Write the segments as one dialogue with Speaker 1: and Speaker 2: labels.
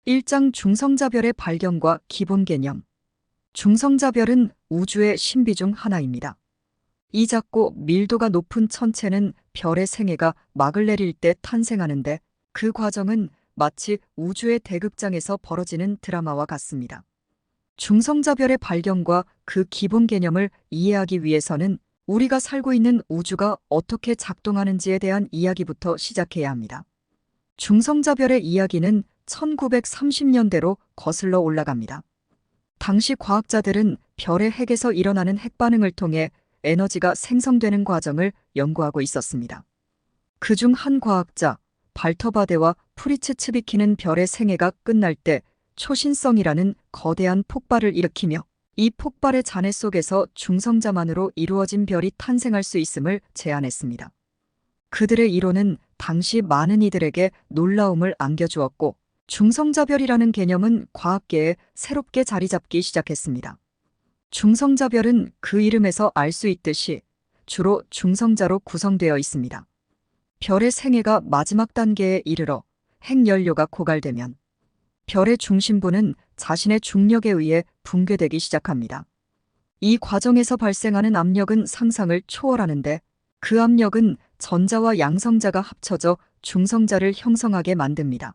Speaker 1: 1장 중성자별의 발견과 기본 개념. 중성자별은 우주의 신비 중 하나입니다. 이 작고 밀도가 높은 천체는 별의 생애가 막을 내릴 때 탄생하는데 그 과정은 마치 우주의 대극장에서 벌어지는 드라마와 같습니다. 중성자별의 발견과 그 기본 개념을 이해하기 위해서는 우리가 살고 있는 우주가 어떻게 작동하는지에 대한 이야기부터 시작해야 합니다. 중성자별의 이야기는 1930년대로 거슬러 올라갑니다. 당시 과학자들은 별의 핵에서 일어나는 핵반응을 통해 에너지가 생성되는 과정을 연구하고 있었습니다. 그중 한 과학자, 발터바데와 프리츠 츠비키는 별의 생애가 끝날 때 초신성이라는 거대한 폭발을 일으키며 이 폭발의 잔해 속에서 중성자만으로 이루어진 별이 탄생할 수 있음을 제안했습니다. 그들의 이론은 당시 많은 이들에게 놀라움을 안겨주었고 중성자별이라는 개념은 과학계에 새롭게 자리 잡기 시작했습니다. 중성자별은 그 이름에서 알 수 있듯이 주로 중성자로 구성되어 있습니다. 별의 생애가 마지막 단계에 이르러 핵연료가 고갈되면 별의 중심부는 자신의 중력에 의해 붕괴되기 시작합니다. 이 과정에서 발생하는 압력은 상상을 초월하는데 그 압력은 전자와 양성자가 합쳐져 중성자를 형성하게 만듭니다.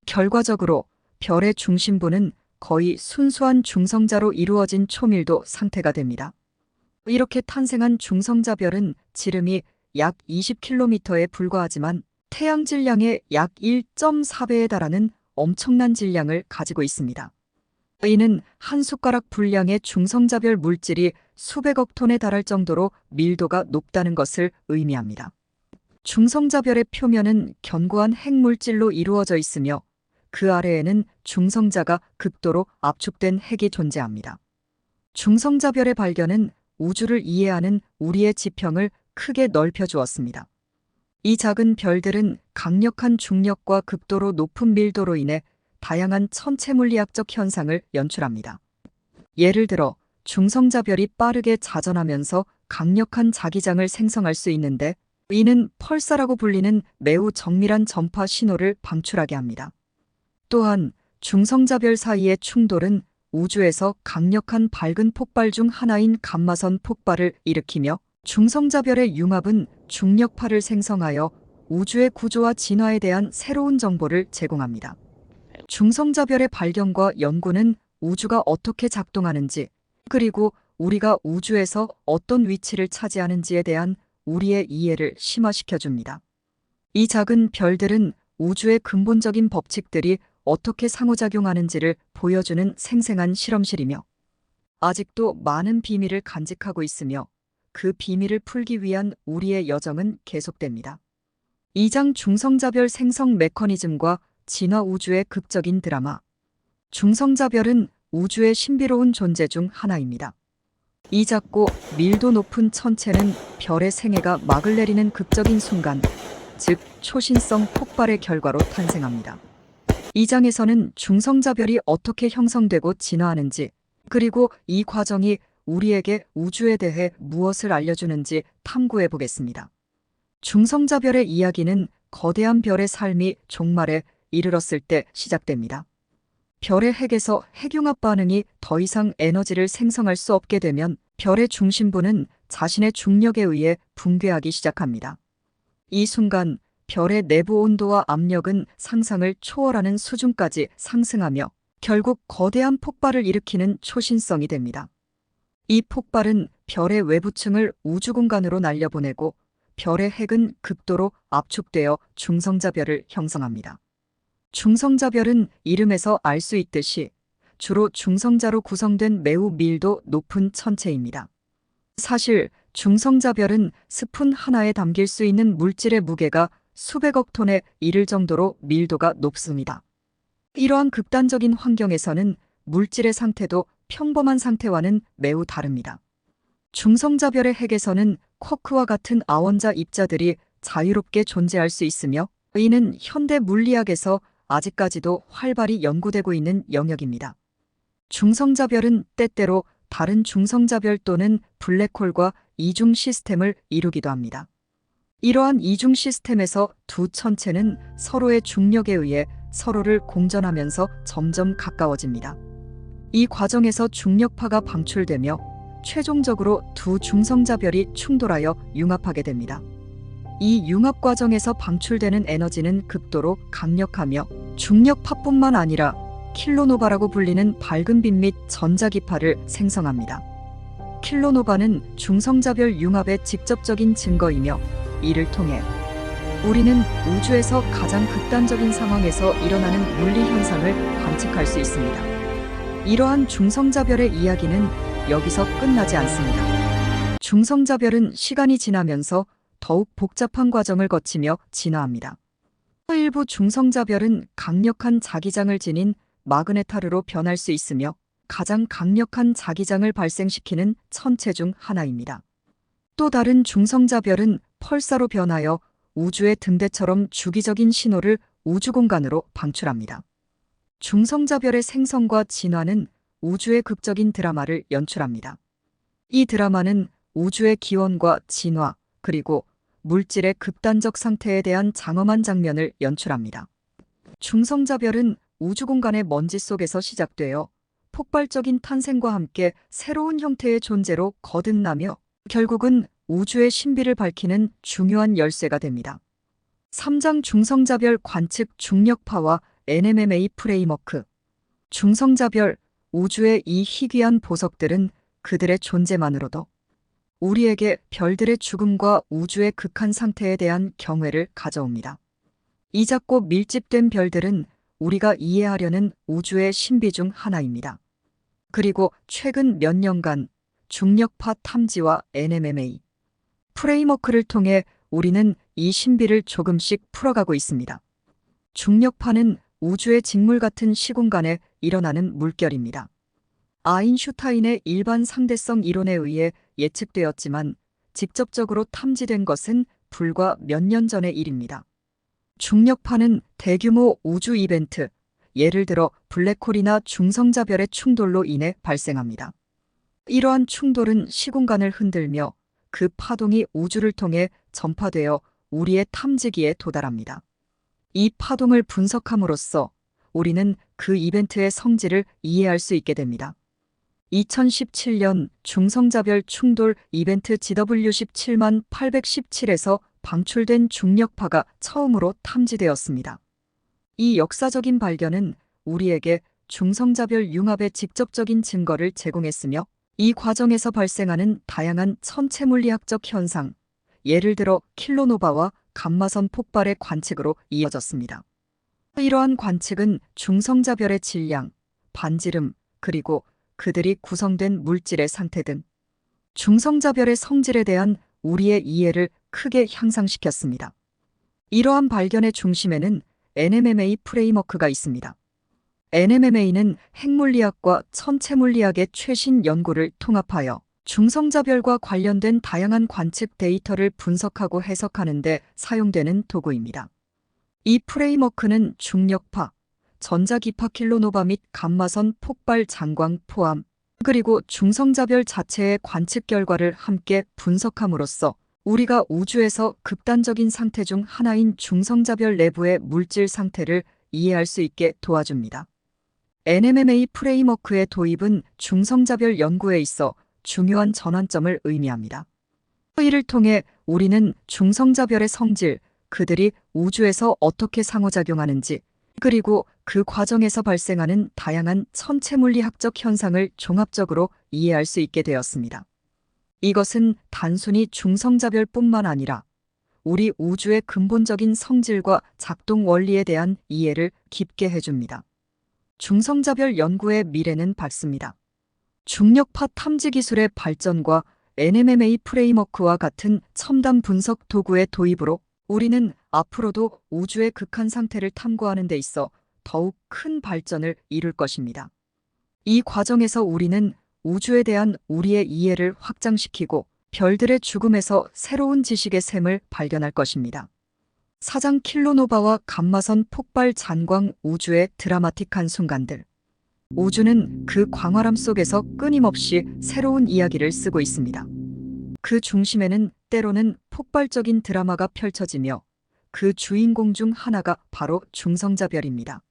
Speaker 1: 결과적으로 별의 중심부는 거의 순수한 중성자로 이루어진 초밀도 상태가 됩니다. 이렇게 탄생한 중성자별은 지름이 약 20km에 불과하지만 태양 질량의 약 1.4배에 달하는 엄청난 질량을 가지고 있습니다. 이는 한 숟가락 분량의 중성자별 물질이 수백억 톤에 달할 정도로 밀도가 높다는 것을 의미합니다. 중성자별의 표면은 견고한 핵물질로 이루어져 있으며 그 아래에는 중성자가 극도로 압축된 핵이 존재합니다. 중성자별의 발견은 우주를 이해하는 우리의 지평을 크게 넓혀주었습니다. 이 작은 별들은 강력한 중력과 극도로 높은 밀도로 인해 다양한 천체 물리학적 현상을 연출합니다. 예를 들어 중성자별이 빠르게 자전하면서 강력한 자기장을 생성할 수 있는데 이는 펄사라고 불리는 매우 정밀한 전파 신호를 방출하게 합니다. 또한 중성자별 사이의 충돌은 우주에서 강력한 밝은 폭발 중 하나인 감마선 폭발을 일으키며 중성자별의 융합은 중력파를 생성하여 우주의 구조와 진화에 대한 새로운 정보를 제공합니다. 중성자별의 발견과 연구는 우주가 어떻게 작동하는지 그리고 우리가 우주에서 어떤 위치를 차지하는지에 대한 우리의 이해를 심화시켜줍니다. 이 작은 별들은 우주의 근본적인 법칙들이 어떻게 상호작용하는지를 보여주는 생생한 실험실이며 아직도 많은 비밀을 간직하고 있으며 그 비밀을 풀기 위한 우리의 여정은 계속됩니다. 2장 중성자별 생성 메커니즘과 진화 우주의 극적인 드라마. 중성자별은 우주의 신비로운 존재 중 하나입니다. 이 작고 밀도 높은 천체는 별의 생애가 막을 내리는 극적인 순간, 즉 초신성 폭발의 결과로 탄생합니다. 이 장에서는 중성자별이 어떻게 형성되고 진화하는지, 그리고 이 과정이 우리에게 우주에 대해 무엇을 알려주는지 탐구해 보겠습니다. 중성자별의 이야기는 거대한 별의 삶이 종말에 이르렀을 때 시작됩니다. 별의 핵에서 핵융합 반응이 더 이상 에너지를 생성할 수 없게 되면 별의 중심부는 자신의 중력에 의해 붕괴하기 시작합니다. 이 순간 별의 내부 온도와 압력은 상상을 초월하는 수준까지 상승하며 결국 거대한 폭발을 일으키는 초신성이 됩니다. 이 폭발은 별의 외부층을 우주공간으로 날려보내고 별의 핵은 극도로 압축되어 중성자별을 형성합니다. 중성자별은 이름에서 알 수 있듯이 주로 중성자로 구성된 매우 밀도 높은 천체입니다. 사실 중성자별은 스푼 하나에 담길 수 있는 물질의 무게가 수백억 톤에 이를 정도로 밀도가 높습니다. 이러한 극단적인 환경에서는 물질의 상태도 평범한 상태와는 매우 다릅니다. 중성자별의 핵에서는 쿼크와 같은 아원자 입자들이 자유롭게 존재할 수 있으며 이는 현대 물리학에서 아직까지도 활발히 연구되고 있는 영역입니다. 중성자별은 때때로 다른 중성자별 또는 블랙홀과 이중 시스템을 이루기도 합니다. 이러한 이중 시스템에서 두 천체는 서로의 중력에 의해 서로를 공전하면서 점점 가까워집니다. 이 과정에서 중력파가 방출되며 최종적으로 두 중성자별이 충돌하여 융합하게 됩니다. 이 융합 과정에서 방출되는 에너지는 극도로 강력하며 중력파뿐만 아니라 킬로노바라고 불리는 밝은 빛 및 전자기파를 생성합니다. 킬로노바는 중성자별 융합의 직접적인 증거이며 이를 통해 우리는 우주에서 가장 극단적인 상황에서 일어나는 물리 현상을 관측할 수 있습니다. 이러한 중성자별의 이야기는 여기서 끝나지 않습니다. 중성자별은 시간이 지나면서 더욱 복잡한 과정을 거치며 진화합니다. 일부 중성자별은 강력한 자기장을 지닌 마그네타르로 변할 수 있으며 가장 강력한 자기장을 발생시키는 천체 중 하나입니다. 또 다른 중성자별은 펄사로 변하여 우주의 등대처럼 주기적인 신호를 우주공간으로 방출합니다. 중성자별의 생성과 진화는 우주의 극적인 드라마를 연출합니다. 이 드라마는 우주의 기원과 진화, 그리고 물질의 극단적 상태에 대한 장엄한 장면을 연출합니다. 중성자별은 우주공간의 먼지 속에서 시작되어 폭발적인 탄생과 함께 새로운 형태의 존재로 거듭나며 결국은 우주의 신비를 밝히는 중요한 열쇠가 됩니다. 3장 중성자별 관측 중력파와 NMMA 프레임워크. 중성자별, 우주의 이 희귀한 보석들은 그들의 존재만으로도 우리에게 별들의 죽음과 우주의 극한 상태에 대한 경외를 가져옵니다. 이 작고 밀집된 별들은 우리가 이해하려는 우주의 신비 중 하나입니다. 그리고 최근 몇 년간 중력파 탐지와 NMMA 프레임워크를 통해 우리는 이 신비를 조금씩 풀어가고 있습니다. 중력파는 우주의 직물 같은 시공간에 일어나는 물결입니다. 아인슈타인의 일반 상대성 이론에 의해 예측되었지만 직접적으로 탐지된 것은 불과 몇 년 전의 일입니다. 중력파는 대규모 우주 이벤트, 예를 들어 블랙홀이나 중성자별의 충돌로 인해 발생합니다. 이러한 충돌은 시공간을 흔들며 그 파동이 우주를 통해 전파되어 우리의 탐지기에 도달합니다. 이 파동을 분석함으로써 우리는 그 이벤트의 성질을 이해할 수 있게 됩니다. 2017년 중성자별 충돌 이벤트 GW17817에서 방출된 중력파가 처음으로 탐지되었습니다. 이 역사적인 발견은 우리에게 중성자별 융합의 직접적인 증거를 제공했으며 이 과정에서 발생하는 다양한 천체물리학적 현상, 예를 들어 킬로노바와 감마선 폭발의 관측으로 이어졌습니다. 이러한 관측은 중성자별의 질량, 반지름, 그리고 그들이 구성된 물질의 상태 등 중성자별의 성질에 대한 우리의 이해를 크게 향상시켰습니다. 이러한 발견의 중심에는 NMMA 프레임워크가 있습니다. NMMA는 핵물리학과 천체물리학의 최신 연구를 통합하여 중성자별과 관련된 다양한 관측 데이터를 분석하고 해석하는 데 사용되는 도구입니다. 이 프레임워크는 중력파, 전자기파 킬로노바 및 감마선 폭발 장광 포함, 그리고 중성자별 자체의 관측 결과를 함께 분석함으로써 우리가 우주에서 극단적인 상태 중 하나인 중성자별 내부의 물질 상태를 이해할 수 있게 도와줍니다. NMMA 프레임워크의 도입은 중성자별 연구에 있어 중요한 전환점을 의미합니다. 이를 통해 우리는 중성자별의 성질, 그들이 우주에서 어떻게 상호작용하는지, 그리고 그 과정에서 발생하는 다양한 천체물리학적 현상을 종합적으로 이해할 수 있게 되었습니다. 이것은 단순히 중성자별뿐만 아니라 우리 우주의 근본적인 성질과 작동 원리에 대한 이해를 깊게 해줍니다. 중성자별 연구의 미래는 밝습니다. 중력파 탐지 기술의 발전과 NMMA 프레임워크와 같은 첨단 분석 도구의 도입으로 우리는 앞으로도 우주의 극한 상태를 탐구하는 데 있어 더욱 큰 발전을 이룰 것입니다. 이 과정에서 우리는 우주에 대한 우리의 이해를 확장시키고 별들의 죽음에서 새로운 지식의 샘을 발견할 것입니다. 4장 킬로노바와 감마선 폭발 잔광 우주의 드라마틱한 순간들. 우주는 그 광활함 속에서 끊임없이 새로운 이야기를 쓰고 있습니다. 그 중심에는 때로는 폭발적인 드라마가 펼쳐지며 그 주인공 중 하나가 바로 중성자별입니다.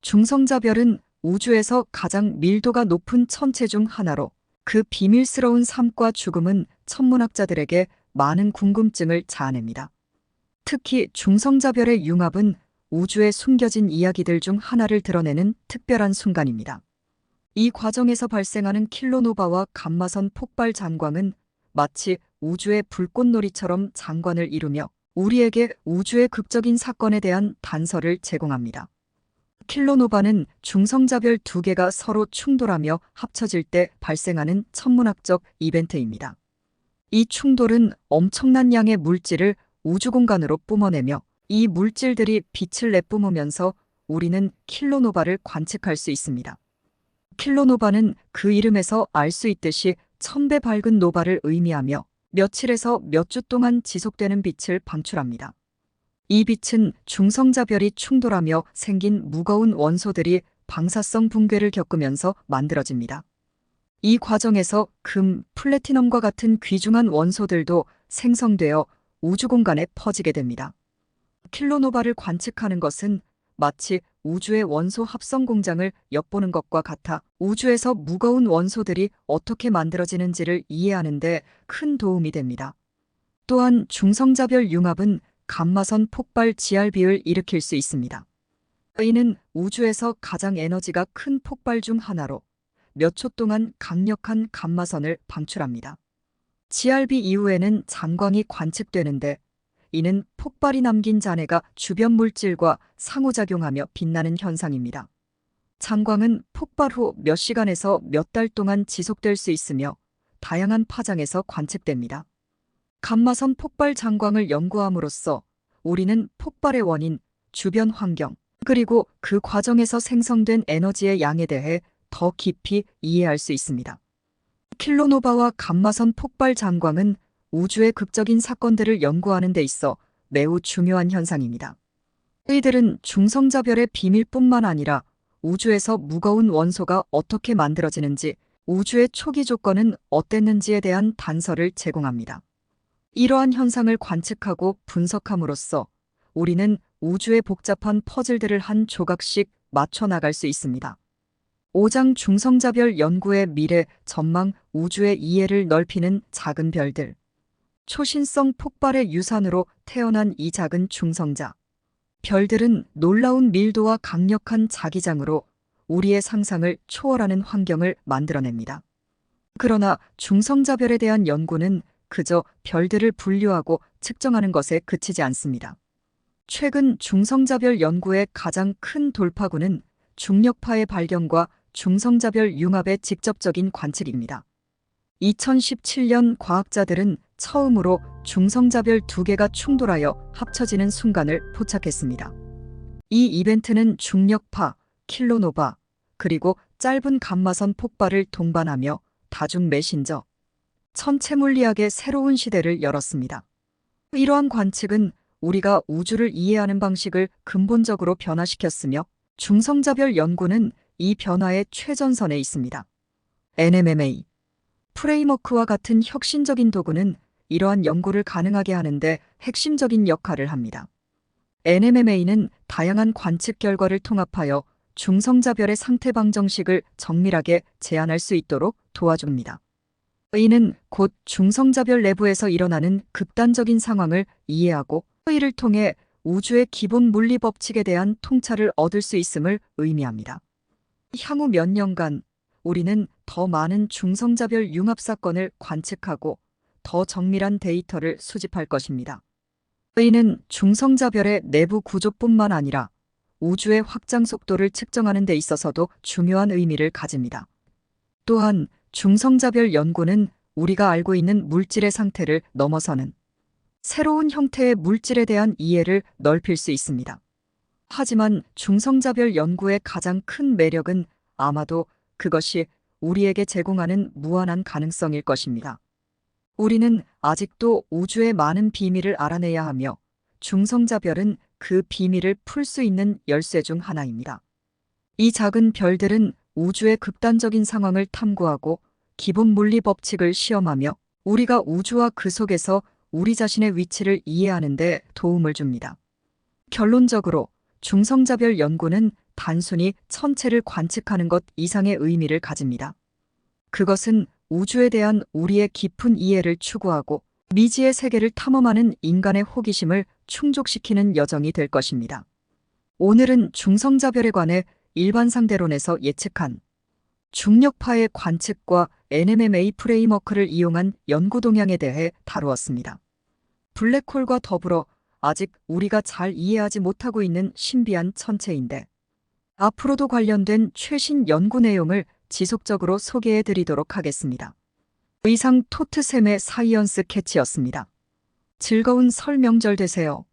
Speaker 1: 중성자별은 우주에서 가장 밀도가 높은 천체 중 하나로 그 비밀스러운 삶과 죽음은 천문학자들에게 많은 궁금증을 자아냅니다. 특히 중성자별의 융합은 우주에 숨겨진 이야기들 중 하나를 드러내는 특별한 순간입니다. 이 과정에서 발생하는 킬로노바와 감마선 폭발 장광은 마치 우주의 불꽃놀이처럼 장관을 이루며 우리에게 우주의 극적인 사건에 대한 단서를 제공합니다. 킬로노바는 중성자별 두 개가 서로 충돌하며 합쳐질 때 발생하는 천문학적 이벤트입니다. 이 충돌은 엄청난 양의 물질을 우주 공간으로 뿜어내며 이 물질들이 빛을 내뿜으면서 우리는 킬로노바를 관측할 수 있습니다. 킬로노바는 그 이름에서 알 수 있듯이 1000배 밝은 노바를 의미하며 며칠에서 몇 주 동안 지속되는 빛을 방출합니다. 이 빛은 중성자별이 충돌하며 생긴 무거운 원소들이 방사성 붕괴를 겪으면서 만들어집니다. 이 과정에서 금, 플래티넘과 같은 귀중한 원소들도 생성되어 우주 공간에 퍼지게 됩니다. 킬로노바를 관측하는 것은 마치 우주의 원소 합성 공장을 엿보는 것과 같아 우주에서 무거운 원소들이 어떻게 만들어지는지를 이해하는 데 큰 도움이 됩니다. 또한 중성자별 융합은 감마선 폭발 GRB를 일으킬 수 있습니다. 이는 우주에서 가장 에너지가 큰 폭발 중 하나로 몇 초 동안 강력한 감마선을 방출합니다. GRB 이후에는 장광이 관측되는데 이는 폭발이 남긴 잔해가 주변 물질과 상호작용하며 빛나는 현상입니다. 장광은 폭발 후 몇 시간에서 몇 달 동안 지속될 수 있으며 다양한 파장에서 관측됩니다. 감마선 폭발 장광을 연구함으로써 우리는 폭발의 원인, 주변 환경, 그리고 그 과정에서 생성된 에너지의 양에 대해 더 깊이 이해할 수 있습니다. 킬로노바와 감마선 폭발 장광은 우주의 극적인 사건들을 연구하는 데 있어 매우 중요한 현상입니다. 이들은 중성자별의 비밀뿐만 아니라 우주에서 무거운 원소가 어떻게 만들어지는지, 우주의 초기 조건은 어땠는지에 대한 단서를 제공합니다. 이러한 현상을 관측하고 분석함으로써 우리는 우주의 복잡한 퍼즐들을 한 조각씩 맞춰 나갈 수 있습니다. 5장 중성자별 연구의 미래 전망, 우주의 이해를 넓히는 작은 별들. 초신성 폭발의 유산으로 태어난 이 작은 중성자. 별들은 놀라운 밀도와 강력한 자기장으로 우리의 상상을 초월하는 환경을 만들어냅니다. 그러나 중성자별에 대한 연구는 그저 별들을 분류하고 측정하는 것에 그치지 않습니다. 최근 중성자별 연구의 가장 큰 돌파구는 중력파의 발견과 중성자별 융합의 직접적인 관측입니다. 2017년 과학자들은 처음으로 중성자별 두 개가 충돌하여 합쳐지는 순간을 포착했습니다. 이 이벤트는 중력파, 킬로노바, 그리고 짧은 감마선 폭발을 동반하며 다중 메신저, 천체 물리학의 새로운 시대를 열었습니다. 이러한 관측은 우리가 우주를 이해하는 방식을 근본적으로 변화시켰으며 중성자별 연구는 이 변화의 최전선에 있습니다. NMMA, 프레임워크와 같은 혁신적인 도구는 이러한 연구를 가능하게 하는데 핵심적인 역할을 합니다. NMMA는 다양한 관측 결과를 통합하여 중성자별의 상태 방정식을 정밀하게 제안할 수 있도록 도와줍니다. 이는 곧 중성자별 내부에서 일어나는 극단적인 상황을 이해하고 이를 통해 우주의 기본 물리 법칙에 대한 통찰을 얻을 수 있음을 의미합니다. 향후 몇 년간 우리는 더 많은 중성자별 융합 사건을 관측하고 더 정밀한 데이터를 수집할 것입니다. 이는 중성자별의 내부 구조뿐만 아니라 우주의 확장 속도를 측정하는 데 있어서도 중요한 의미를 가집니다. 또한 중성자별 연구는 우리가 알고 있는 물질의 상태를 넘어서는 새로운 형태의 물질에 대한 이해를 넓힐 수 있습니다. 하지만 중성자별 연구의 가장 큰 매력은 아마도 그것이 우리에게 제공하는 무한한 가능성일 것입니다. 우리는 아직도 우주의 많은 비밀을 알아내야 하며 중성자별은 그 비밀을 풀 수 있는 열쇠 중 하나입니다. 이 작은 별들은 우주의 극단적인 상황을 탐구하고 기본 물리 법칙을 시험하며 우리가 우주와 그 속에서 우리 자신의 위치를 이해하는 데 도움을 줍니다. 결론적으로 중성자별 연구는 단순히 천체를 관측하는 것 이상의 의미를 가집니다. 그것은 우주에 대한 우리의 깊은 이해를 추구하고 미지의 세계를 탐험하는 인간의 호기심을 충족시키는 여정이 될 것입니다. 오늘은 중성자별에 관해 일반 상대론에서 예측한 중력파의 관측과 NMMA 프레임워크를 이용한 연구 동향에 대해 다루었습니다. 블랙홀과 더불어 아직 우리가 잘 이해하지 못하고 있는 신비한 천체인데 앞으로도 관련된 최신 연구 내용을 지속적으로 소개해 드리도록 하겠습니다. 이상 토트샘의 사이언스 캐치였습니다. 즐거운 설 명절 되세요.